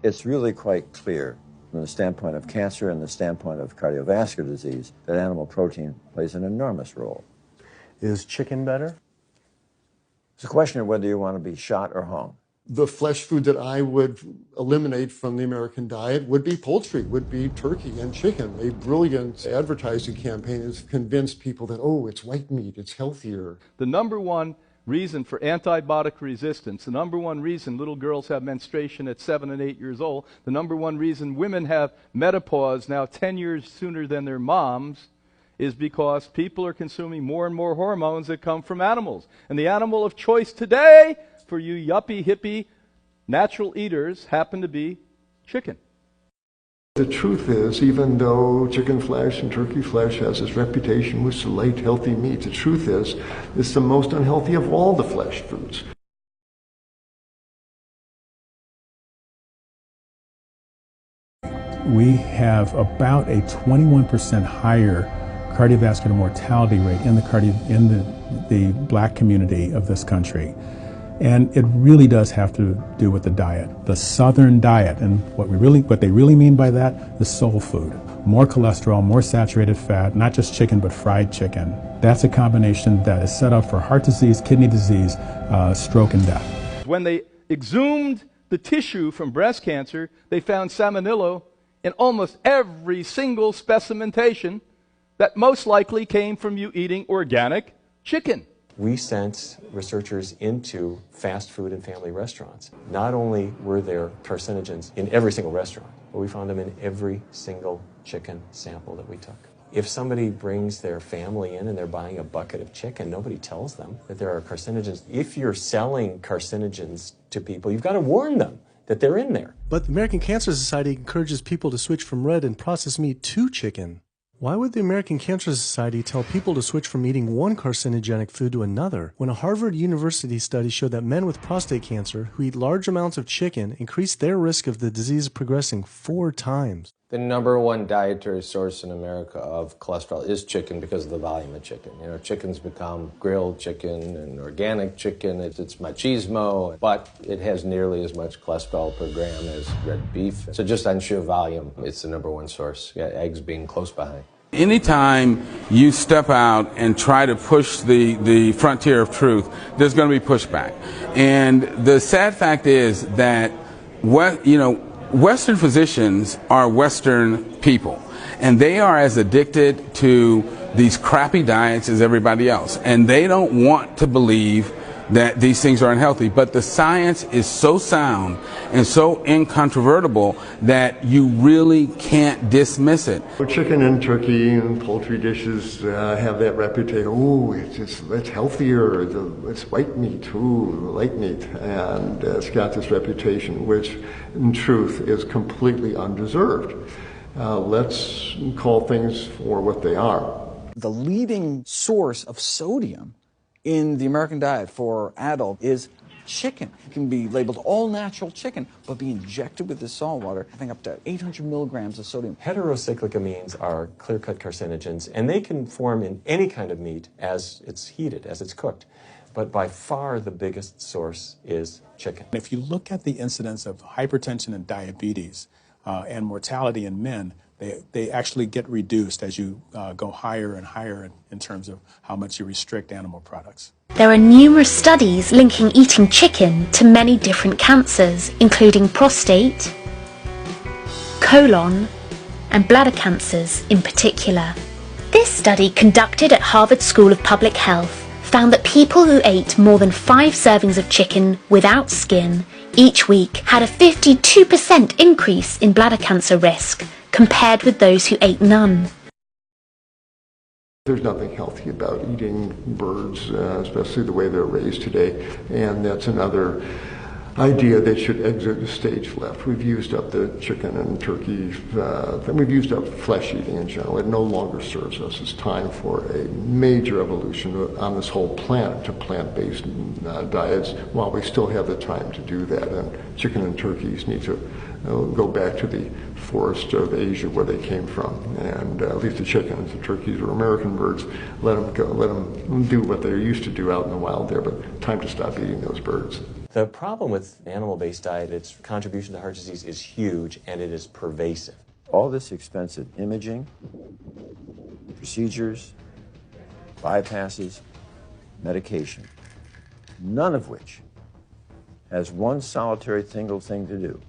It's really quite clear from the standpoint of cancer and the standpoint of cardiovascular disease that animal protein plays an enormous role. Is chicken better? It's a question of whether you want to be shot or hung. The flesh food that I would eliminate from the American diet would be poultry, would be turkey and chicken. A brilliant advertising campaign has convinced people that, oh, it's white meat, it's healthier. The number one reason for antibiotic resistance, the number one reason little girls have menstruation at 7 and 8 years old, the number one reason women have menopause now 10 years sooner than their moms, is because people are consuming more and more hormones that come from animals. And the animal of choice today for you yuppie, hippie, natural eaters happen to be chicken. The truth is, even though chicken flesh and turkey flesh has this reputation with light, healthy meat, the truth is, it's the most unhealthy of all the flesh foods. We have about a 21% higher cardiovascular mortality rate in the black community of this country. And it really does have to do with the diet, the Southern diet. And what they really mean by that is soul food. More cholesterol, more saturated fat, not just chicken, but fried chicken. That's a combination that is set up for heart disease, kidney disease, stroke, and death. When they exhumed the tissue from breast cancer, they found salmonella in almost every single specimentation that most likely came from you eating organic chicken. We sent researchers into fast food and family restaurants. Not only were there carcinogens in every single restaurant, but we found them in every single chicken sample that we took. If somebody brings their family in and they're buying a bucket of chicken, nobody tells them that there are carcinogens. If you're selling carcinogens to people, you've got to warn them that they're in there. But the American Cancer Society encourages people to switch from red and processed meat to chicken. Why would the American Cancer Society tell people to switch from eating one carcinogenic food to another when a Harvard University study showed that men with prostate cancer who eat large amounts of chicken increased their risk of the disease progressing 4 times? The number one dietary source in America of cholesterol is chicken because of the volume of chicken. You know, chicken's become grilled chicken and organic chicken. It's machismo, but it has nearly as much cholesterol per gram as red beef. So just on sheer volume, it's the number one source. Yeah, eggs being close behind. Anytime you step out and try to push the frontier of truth, there's going to be pushback. And the sad fact is that Western physicians are Western people, and they are as addicted to these crappy diets as everybody else. And they don't want to believe that these things are unhealthy. But the science is so sound and so incontrovertible that you really can't dismiss it. Chicken and turkey and poultry dishes have that reputation. Oh, it's healthier. It's white meat. Ooh, light meat. And it's got this reputation, which in truth is completely undeserved. Let's call things for what they are. The leading source of sodium in the American diet for adult is chicken. It can be labeled all natural chicken, but be injected with this salt water, having up to 800 milligrams of sodium. Heterocyclic amines are clear-cut carcinogens, and they can form in any kind of meat as it's heated, as it's cooked. But by far the biggest source is chicken. If you look at the incidence of hypertension and diabetes and mortality in men, they actually get reduced as you go higher and higher in terms of how much you restrict animal products. There are numerous studies linking eating chicken to many different cancers, including prostate, colon, and bladder cancers in particular. This study, conducted at Harvard School of Public Health, found that people who ate more than 5 servings of chicken without skin each week had a 52% increase in bladder cancer risk compared with those who ate none. There's nothing healthy about eating birds, especially the way they're raised today, and that's another idea that should exit the stage left. We've used up the chicken and turkey, we've used up flesh eating in general. It no longer serves us. It's time for a major evolution on this whole planet to plant-based diets while we still have the time to do that. And chicken and turkeys need to go back to the forest of Asia where they came from, and leave the chickens, the turkeys are American birds. Let them go. Let them do what they used to do out in the wild there, but time to stop eating those birds. The problem with an animal-based diet, its contribution to heart disease is huge and it is pervasive. All this expensive imaging, procedures, bypasses, medication, none of which has one solitary single thing to do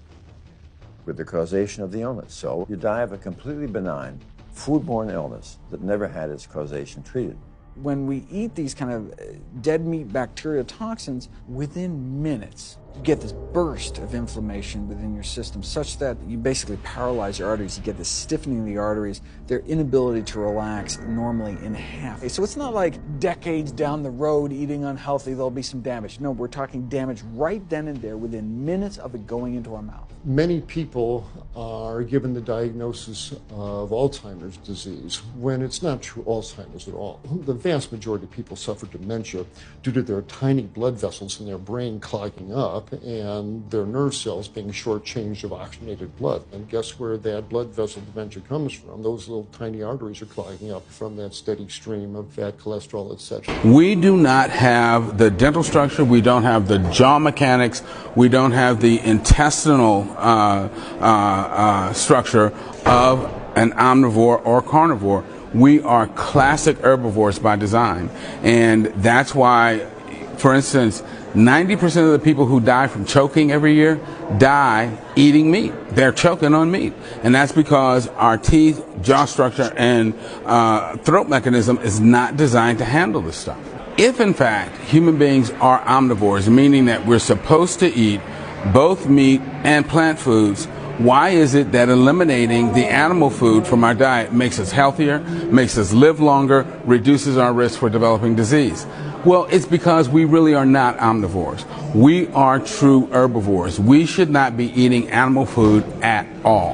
with the causation of the illness. So you die of a completely benign, foodborne illness that never had its causation treated. When we eat these kind of dead meat bacteria toxins, within minutes, you get this burst of inflammation within your system such that you basically paralyze your arteries. You get this stiffening of the arteries, their inability to relax normally in half. So it's not like decades down the road eating unhealthy, there'll be some damage. No, we're talking damage right then and there within minutes of it going into our mouth. Many people are given the diagnosis of Alzheimer's disease when it's not true Alzheimer's at all. The vast majority of people suffer dementia due to their tiny blood vessels in their brain clogging up and their nerve cells being shortchanged of oxygenated blood. And guess where that blood vessel dementia comes from? Those little tiny arteries are clogging up from that steady stream of fat, cholesterol, etc. We do not have the dental structure, we don't have the jaw mechanics, we don't have the intestinal structure of an omnivore or carnivore. We are classic herbivores by design. And that's why, for instance, 90% of the people who die from choking every year die eating meat. They're choking on meat. And that's because our teeth, jaw structure, and throat mechanism is not designed to handle this stuff. If, in fact, human beings are omnivores, meaning that we're supposed to eat both meat and plant foods, why is it that eliminating the animal food from our diet makes us healthier, makes us live longer, reduces our risk for developing disease? Well, it's because we really are not omnivores. We are true herbivores. We should not be eating animal food at all.